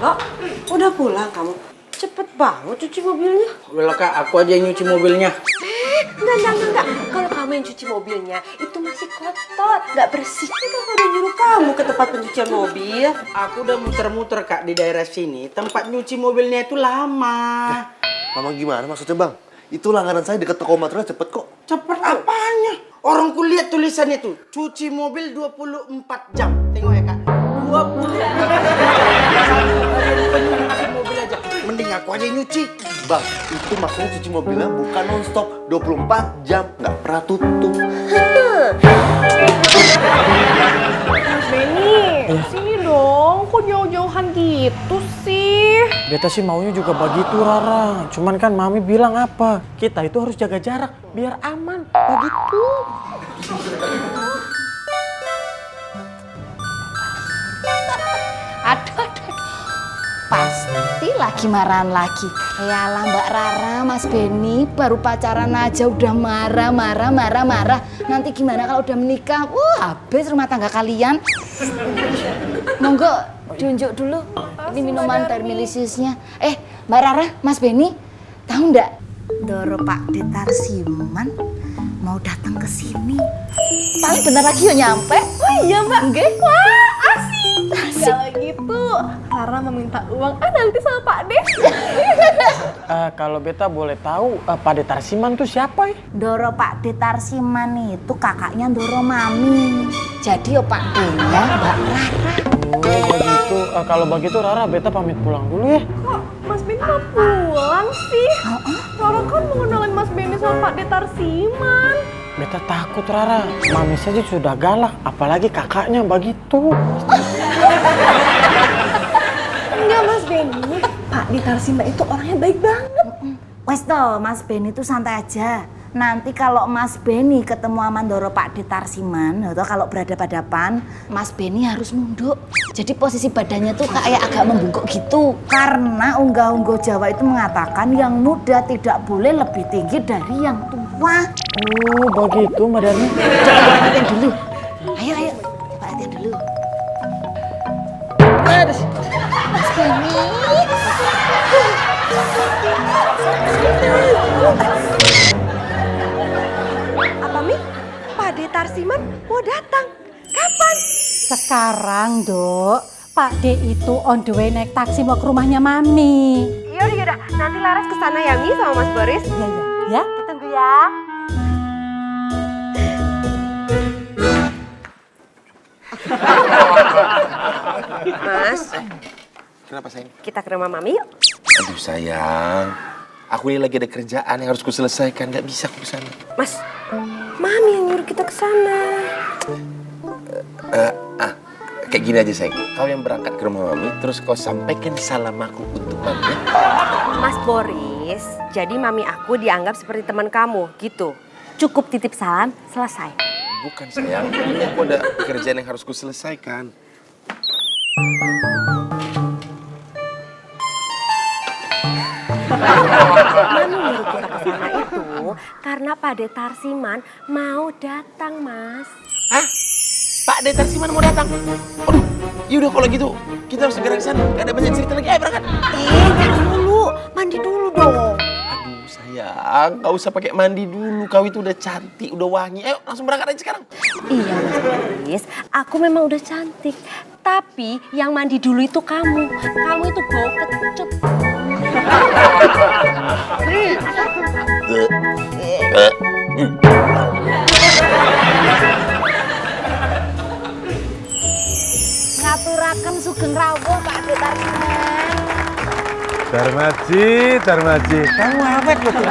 Kak, udah pulang kamu? Cepet banget cuci mobilnya. Udah Kak, aku aja yang nyuci mobilnya. Enggak. Kalau kamu yang cuci mobilnya, itu masih kotor, nggak bersih. Kakak udah nyuruh kamu ke tempat pencucian mobil. Aku udah muter-muter Kak di daerah sini. Tempat nyuci mobilnya itu lama. Lama gimana maksudnya bang? Itu langganan saya dekat toko material cepet kok. Cepet apanya? Orang kulihat tulisannya tuh, cuci mobil 24 jam. Tengok ya Kak, 24 jam. Cuci mobil aja. Mending aku aja yang nyuci. Bang, itu maksudnya cuci mobilnya bukan nonstop 24 jam, nggak pernah tutup. Mas Benny, sini dong. Kok jauh-jauhan gitu sih? Beta sih maunya juga begitu, Rara. Cuman kan Mami bilang apa? Kita itu harus jaga jarak biar aman. Begitu. Aduh. Pasti lagi marahan lagi. Yalah Mbak Rara, Mas Benny baru pacaran aja udah marah. Nanti gimana kalau udah menikah? Habis rumah tangga kalian. Monggo tunjuk dulu ini minuman Dermilisiusnya. Mbak Rara, Mas Benny, tahu ndak? Doro Pak Detarsiman mau datang ke sini. Paling bentar lagi yuk nyampe. Oh iya Mbak. Nggih. Wah, asik. Kalau gitu, Rara meminta uang nanti sama Pak De. Kalau Beta boleh tahu, Pak Detarsiman tuh siapa ya? Doro Pak Detarsiman itu kakaknya Doro Mami. Jadi Pak D-nya Mbak Rara. Oh begitu. Kalau begitu Rara, Beta pamit pulang dulu ya. Kok Mas Benny mau pulang sih? Rara kan mau kenalin Mas Benny sama Pak Detarsiman. Beta takut Rara. Mami saja sudah galak, apalagi kakaknya begitu. Enggak Mas Benny, Pak Detarsiman itu orangnya baik banget. Wes toh, Mas Benny itu santai aja. Nanti kalau Mas Benny ketemu sama Doro Pak Detarsiman, atau kalau berhadapan-hadapan, Mas Benny harus nunduk. Jadi posisi badannya tuh kayak agak membungkuk gitu. Karena unggah-ungguh Jawa itu mengatakan yang muda tidak boleh lebih tinggi dari yang tua. Oh begitu Mbak Dani. Coba perhatian dulu. Ayo, perhatian dulu. Mas Benny. Apa Mi? Pak Detarsiman mau datang? Kapan? Sekarang, Dok. Pak D itu on the way naik taksi mau ke rumahnya Mami. Yaudah. Nanti Laras kesana ya Mi sama Mas Boris. Iya. Ya? Tunggu ya. Mas, Kenapa sayang? kita ke rumah Mami yuk. Aduh sayang, aku ini lagi ada kerjaan yang harus kuselesaikan, nggak bisa aku kesana. Mas, Mami yang nyuruh kita ke sana. Kayak gini aja sayang, kau yang berangkat ke rumah Mami, terus kau sampaikan salam aku untuk Mami ya? Mas Boris, jadi Mami aku dianggap seperti teman kamu, gitu. Cukup titip salam, selesai. Bukan sayang, ini aku ada pekerjaan yang harus kuselesaikan. Mami nyuruh kita ke sana itu karena Pak Detarsiman mau datang, Mas. Hah? Pak Detarsiman mau datang? Aduh, yaudah kalau gitu kita harus segera ke sana. Gak ada banyak cerita lagi, ayo berangkat. Jangan dulu, mandi dulu dong. Aduh sayang, gak usah pakai mandi dulu. Kau itu udah cantik, udah wangi. Ayo langsung berangkat aja sekarang. Iya, Mas Boris, aku memang udah cantik. Tapi yang mandi dulu itu kamu. Kamu itu bau kecut. Ngaturaken sugeng rawuh Pak Detarsiman. Darmaji. Kamu awet loh tuh.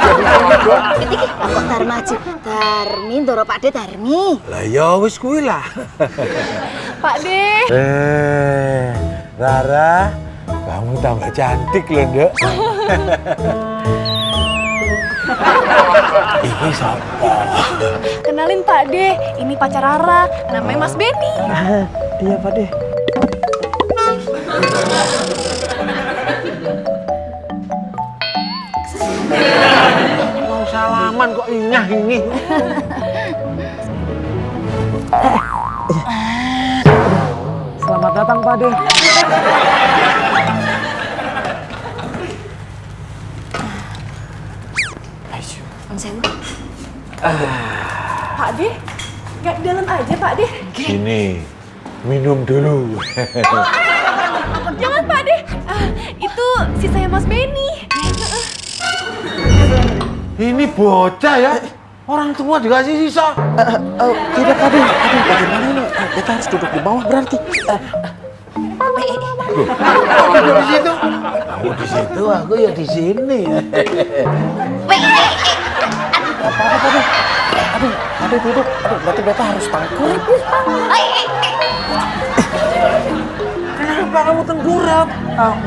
Iki kok Darmaji? Darmi, Doro Pak De Darmi. Lah ya wis kuwi lah. Pak De. Rara, kamu tambah cantik loh, Nduk. Ini siapa? Kenalin Pak De, ini pacar Rara, namanya Mas Benny. Iya Pak De. Mau salaman kok inyah ini. Selamat datang Pak De. Pak De, nggak di dalam aja Pak De. Sini, minum dulu. Jangan Pak De, itu sisanya Mas Benny. Ini bocah ya. Orang tua dikasih sisa. Tidak Pak De, aduh bagaimana ini? Kita harus duduk di bawah berarti. Duduk di situ. Kamu di situ, aku ya di sini. Aduh duduk, berarti beta harus tangkap. Kenapa kamu tengkurap?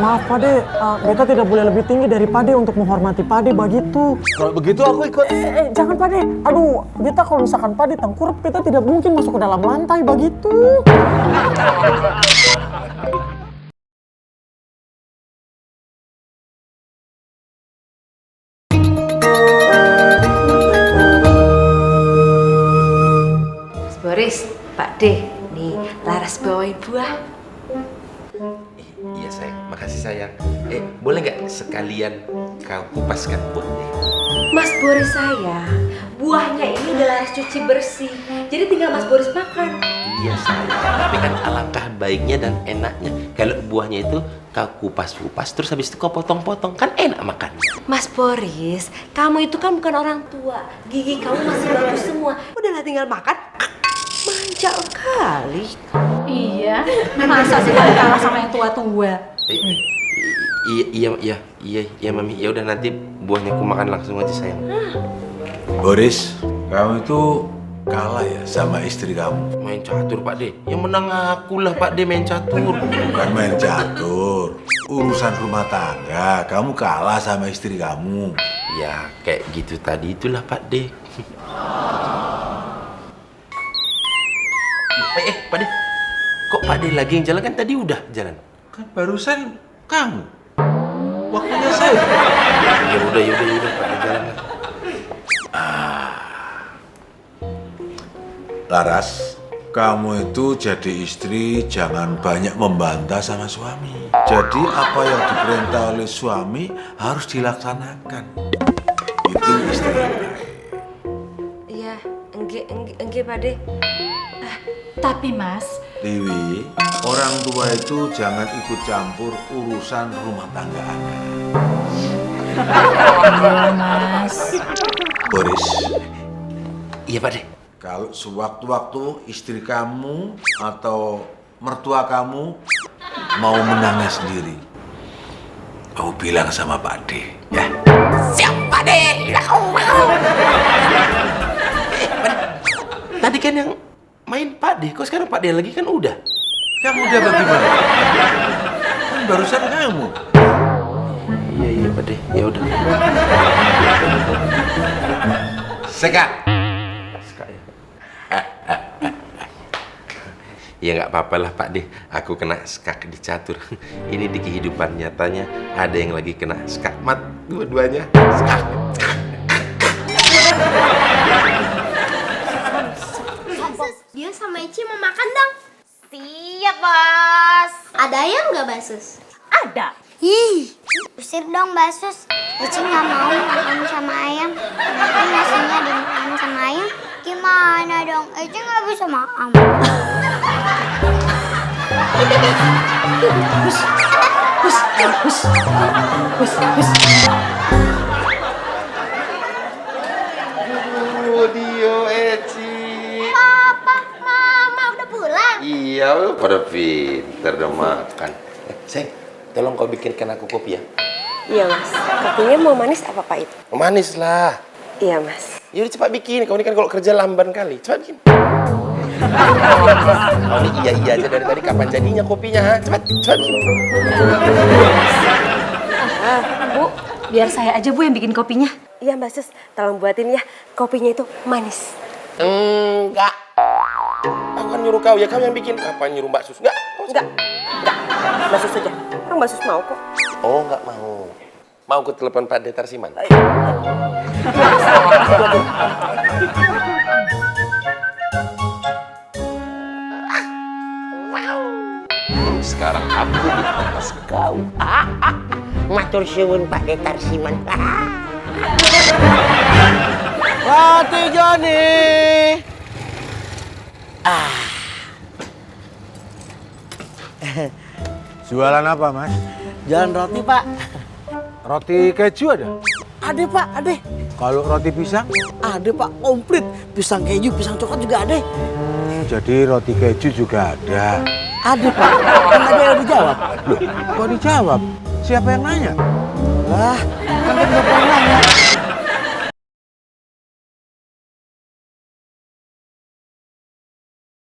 Maaf Pak De, beta tidak boleh lebih tinggi dari Pak De untuk menghormati Pak De begitu. Kalau begitu aku ikut. Jangan Pak De, aduh, beta kalau misalkan Pak De tengkurap, beta tidak mungkin masuk ke dalam lantai begitu. Mas Boris, Pak De, nih Laras bawain buah. Iya sayang, makasih sayang. Boleh nggak sekalian kau kupaskan buahnya? Mas Boris sayang, buahnya ini udah Laras cuci bersih. Jadi tinggal Mas Boris makan. Iya sayang, tapi kan alangkah baiknya dan enaknya kalau buahnya itu kau kupas-kupas terus habis itu kau potong-potong, kan enak makan. Mas Boris, kamu itu kan bukan orang tua. Gigi kamu masih bagus semua. Udahlah tinggal makan. Manja kali. Iya, masa sih kamu kalah sama yang tua-tua? Iya mami. Ya udah nanti buahnya ku makan langsung aja sayang. Boris, kamu itu kalah ya sama istri kamu. Main catur Pak De. Yang menang aku lah Pak De main catur. Bukan main catur, urusan rumah tangga. Kamu kalah sama istri kamu. Ya kayak gitu tadi itulah Pak De. Pak De, kok Pak De lagi yang jalan, kan tadi udah jalan? Kan barusan kamu. Waktunya saya. Ya udah Pak De jalan. Laras, kamu itu jadi istri jangan banyak membantah sama suami. Jadi apa yang diperintah oleh suami harus dilaksanakan. Itu istri yang baik. Iya, enggak Pak De. Tapi Mas, Dewi, orang tua itu jangan ikut campur urusan rumah tangga anak. iya Mas. Boris, Iya Pak De. kalau sewaktu-waktu istri kamu atau mertua kamu mau menangnya sendiri, kamu bilang sama Pak D, ya. Siap Pak De. Tadi kan yang main Pak De, kok sekarang Pak De lagi kan udah? Kamu udah bagaimana? Kan barusan kamu. Iya Pak De, ya udah. Seka ya. Ya nggak apa-apa lah Pak De, aku kena skak di catur. Ini di kehidupan nyatanya ada yang lagi kena skakmat dua-duanya. Skak. Dia sama Ici mau makan dong. Siap, Bos. Ada ayam nggak, Basus? Ada. Ih, usir dong, Basus. Ici nggak mau makan sama ayam. Nanti nasinya dimakan sama ayam. Gimana dong? Ici nggak bisa makan. Dio Eci. Papa, Mama udah pulang. Iya, pada pinter udah makan. Sayang, tolong kau bikinkan aku kopi ya. Iya Mas, kopinya mau manis apa pahit? Manis lah. Iya Mas. Yaudah cepat bikin, kau ini kan kalau kerja lamban kali. Cepat bikin. Kau ini iya aja dari tadi, kapan jadinya kopinya, ha? Cepat bikin. Bu, biar saya aja Bu yang bikin kopinya. Iya Mbak Sus, tolong buatin ya, kopinya itu manis. Enggak. Aku kan nyuruh kau, ya kau yang bikin. Kapan nyuruh Mbak Sus? Enggak. Mbak Sus aja, orang Mbak Sus mau kok. Oh, enggak mau. Mau ke telepon Pak De Tarsiman? Sekarang aku di atas kau. Matur suwun Pak De Tarsiman. Roti Joni. Jualan apa, Mas? Jalan roti, Pak. Roti keju ada? Ada, Pak, ada. Kalau roti pisang? Ada, Pak, komplit. Pisang keju, pisang coklat juga ada. Jadi roti keju juga ada. Ada, Pak. Kan ada yang dijawab. Loh, kok dijawab? Siapa yang nanya? Lah, kan udah pernah nanya.